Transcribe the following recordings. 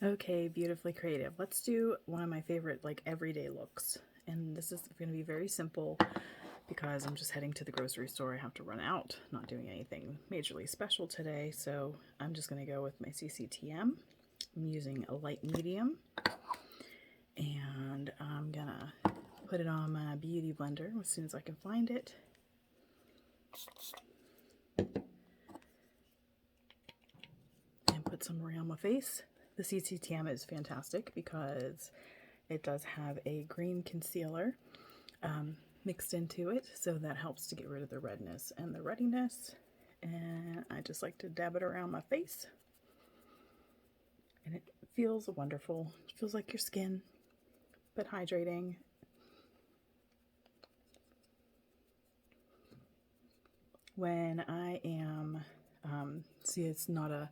Okay, beautifully creative. Let's do one of my favorite like everyday looks. And this is going to be very simple because I'm just heading to the grocery store. I have to run out. Not doing anything majorly special today, so I'm just going to go with my CCTM. I'm using a light medium. And I'm going to put it on my beauty blender as soon as I can find it. And put some around my face. The CCTM is fantastic because it does have a green concealer mixed into it, so that helps to get rid of the redness and the ruddiness. And I just like to dab it around my face. And it feels wonderful. It feels like your skin, but hydrating. When I am, see, it's not a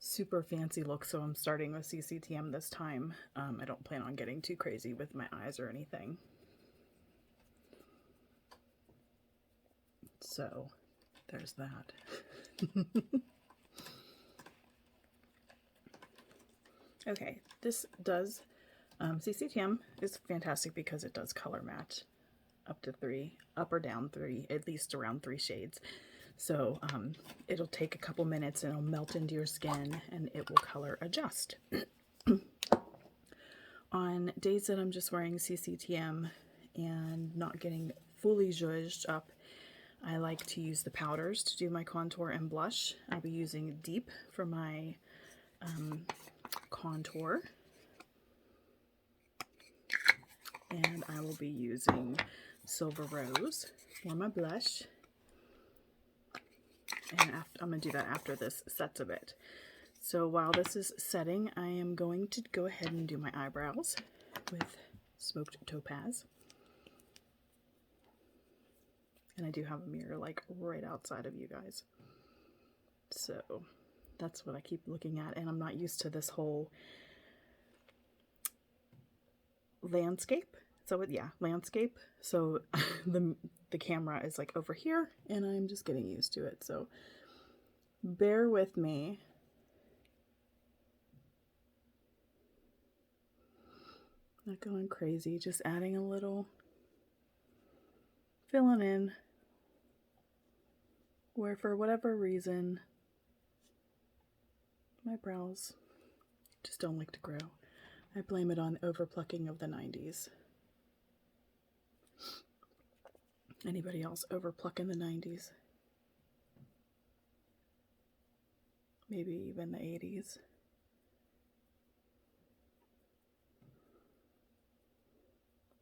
super fancy look, so I'm starting with CCTM this time. I don't plan on getting too crazy with my eyes or anything. So there's that. Okay, this does, CCTM is fantastic because it does color match up or down three, at least around 3 shades. So it'll take a couple minutes and it'll melt into your skin and it will color adjust. On days that I'm just wearing CCTM and not getting fully zhuzhed up, I like to use the powders to do my contour and blush. I'll be using Deep for my contour. And I will be using Silver Rose for my blush. And I'm going to do that after this sets a bit. So while this is setting, I am going to go ahead and do my eyebrows with Smoked Topaz. And I do have a mirror like right outside of you guys. So that's what I keep looking at. And I'm not used to this whole landscape. So yeah, landscape. So the camera is like over here and I'm just getting used to it. So bear with me. Not going crazy, just adding a little, filling in where for whatever reason my brows just don't like to grow. I blame it on overplucking of the 90s. Anybody else overpluck in the 90s? Maybe even the 80s.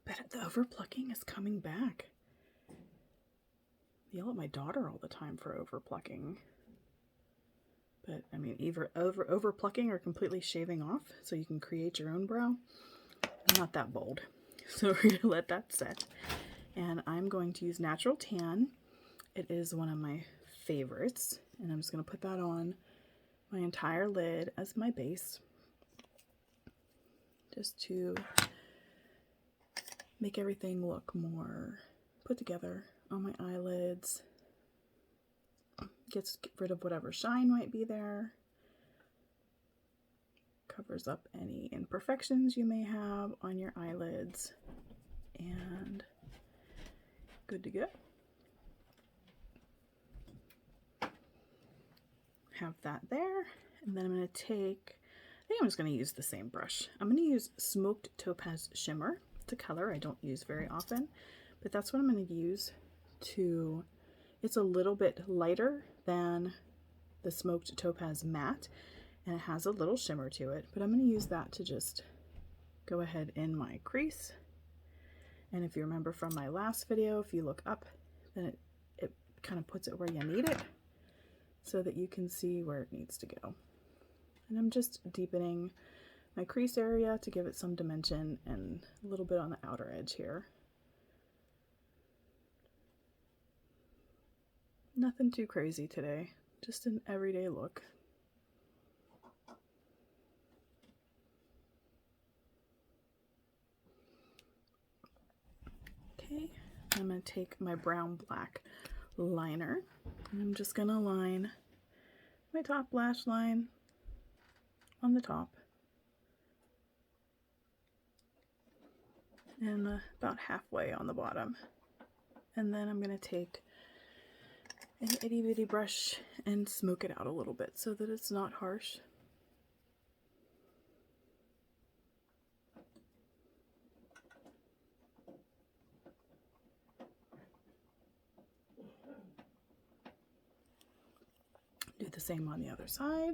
But the overplucking is coming back. I yell at my daughter all the time for overplucking. But I mean, either overplucking or completely shaving off so you can create your own brow. I'm not that bold. So we're going to let that set. And I'm going to use Natural Tan. It is one of my favorites. And I'm just going to put that on my entire lid as my base. Just to make everything look more put together on my eyelids. Get rid of whatever shine might be there. Covers up any imperfections you may have on your eyelids. And good to go. Have that there. And then I'm going to take, I think I'm just going to use the same brush. I'm going to use Smoked Topaz Shimmer. It's a color I don't use very often, but that's what I'm going to use to, it's a little bit lighter than the Smoked Topaz Matte, and it has a little shimmer to it, but I'm going to use that to just go ahead in my crease. And if you remember from my last video, if you look up, then it kind of puts it where you need it so that you can see where it needs to go. And I'm just deepening my crease area to give it some dimension and a little bit on the outer edge here. Nothing too crazy today, just an everyday look. Okay, I'm going to take my brown black liner and I'm just going to line my top lash line on on the top and about halfway on the bottom. And then I'm going to take an itty bitty brush and smoke it out a little bit so that it's not harsh. Do the same on the other side.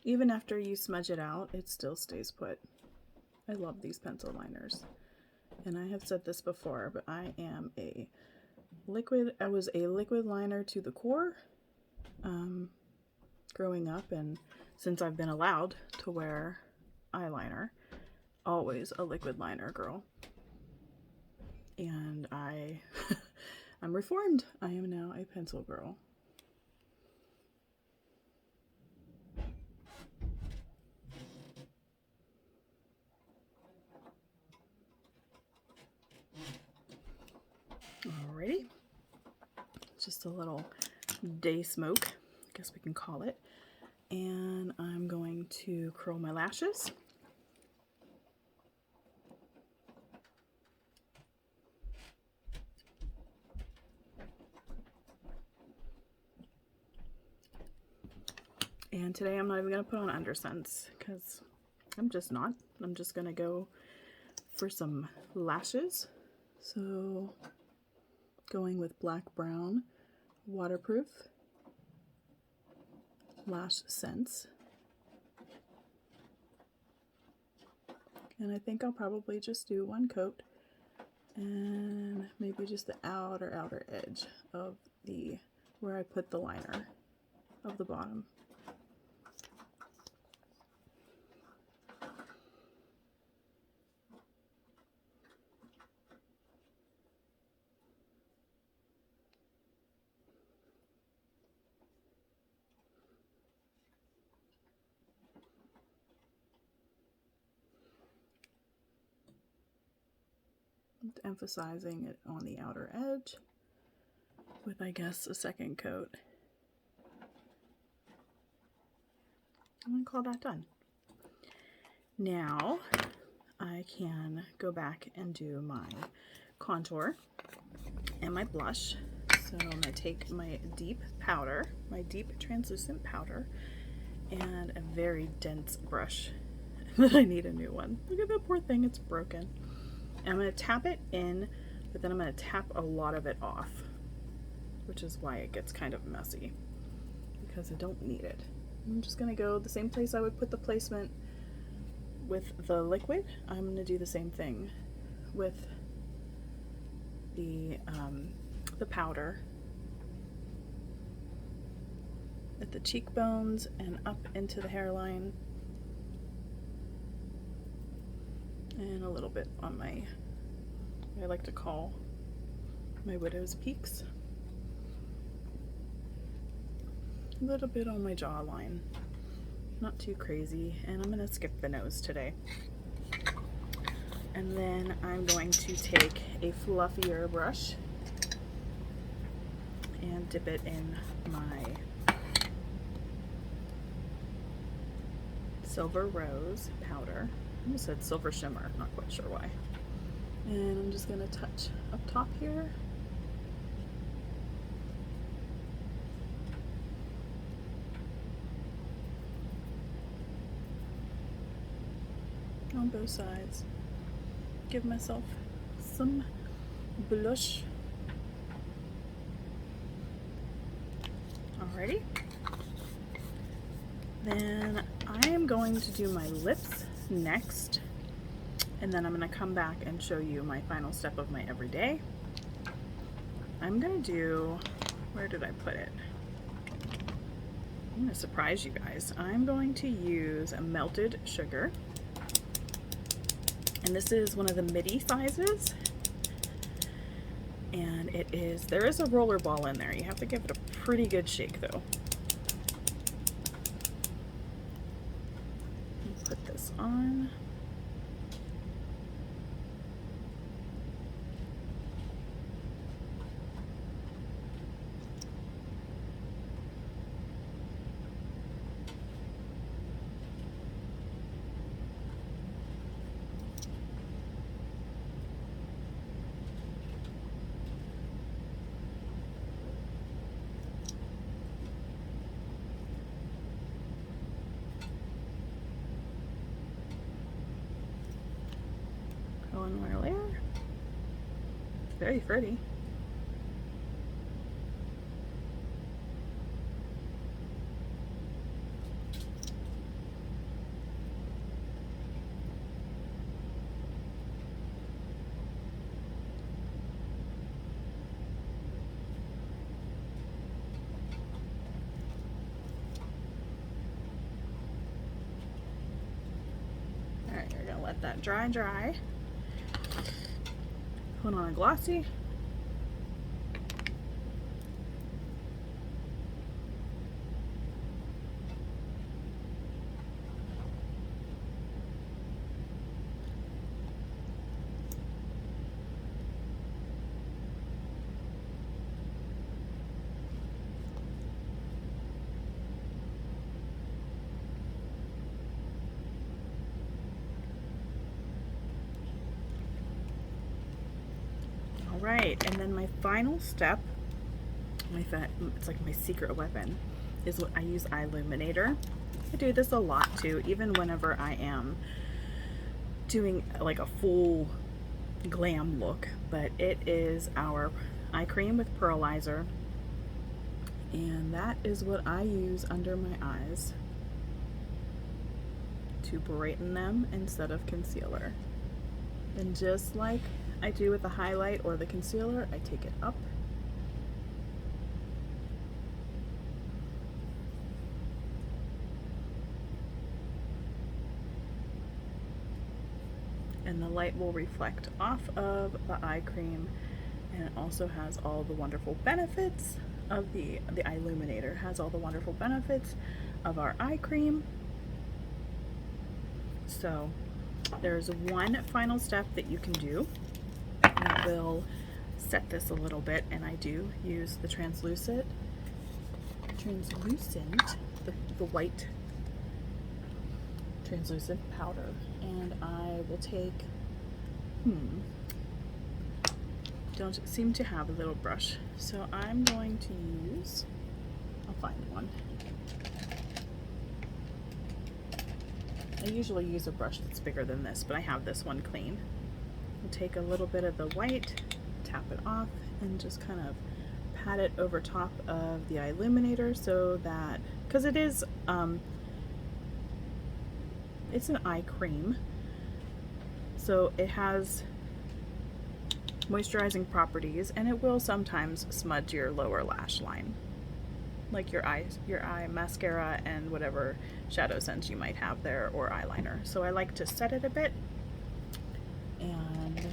Even after you smudge it out, it still stays put. I love these pencil liners. And I have said this before, but I was a liquid liner to the core growing up, and since I've been allowed to wear eyeliner, always a liquid liner girl. And I'm reformed. I am now a pencil girl. Alrighty, just a little day smoke, I guess we can call it. And I'm going to curl my lashes. And today I'm not even going to put on Undersense because I'm just not. I'm just going to go for some lashes. So going with Black Brown Waterproof LashSense. And I think I'll probably just do one coat and maybe just the outer edge of where I put the liner of the bottom. Emphasizing it on the outer edge with, I guess, a second coat. I'm going to call that done. Now I can go back and do my contour and my blush. So I'm going to take my deep powder, my deep translucent powder, and a very dense brush. I need a new one. Look at that poor thing, it's broken. I'm going to tap it in, but then I'm going to tap a lot of it off, which is why it gets kind of messy, because I don't need it. I'm just going to go the same place I would put the placement with the liquid. I'm going to do the same thing with the powder at the cheekbones and up into the hairline. And a little bit on what I like to call my widow's peaks. A little bit on my jawline. Not too crazy. And I'm going to skip the nose today. And then I'm going to take a fluffier brush and dip it in my Silver Rose powder. I almost said Silver Shimmer, not quite sure why. And I'm just going to touch up top here. On both sides. Give myself some blush. Alrighty. Then I am going to do my lips next, and then I'm going to come back and show you my final step of my everyday. I'm going to do, where did I put it? I'm going to surprise you guys. I'm going to use a melted sugar, and this is one of the midi sizes, and there is a roller ball in there. You have to give it a pretty good shake though. Put this on. Very pretty. Alright, we're gonna let that dry. Put on a glossy. Right, and then my final step, it's like my secret weapon, is what I use Eyeluminator. I do this a lot too, even whenever I am doing like a full glam look, but it is our eye cream with pearlizer, and that is what I use under my eyes to brighten them instead of concealer. And just like I do with the highlight or the concealer, I take it up. And the light will reflect off of the eye cream, and it also has all the wonderful benefits of the Eyeluminator has all the wonderful benefits of our eye cream. So there's one final step that you can do. I will set this a little bit, and I do use the translucent, the white translucent powder, and I will take, don't seem to have a little brush, so I'm going to use, I'll find one. I usually use a brush that's bigger than this, but I have this one clean. I'll take a little bit of the white, tap it off, and just kind of pat it over top of the Eyeluminator, so that, because it is, it's an eye cream, so it has moisturizing properties, and it will sometimes smudge your lower lash line, like your eye mascara and whatever ShadowSense you might have there, or eyeliner. So I like to set it a bit and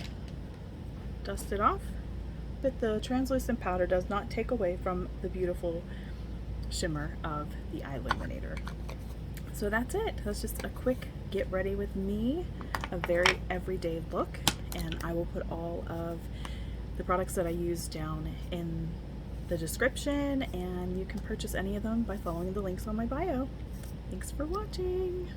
dust it off, but the translucent powder does not take away from the beautiful shimmer of the Eyeluminator. So that's it. That's just a quick get ready with me, a very everyday look, and I will put all of the products that I use down in the description, and you can purchase any of them by following the links on my bio. Thanks for watching.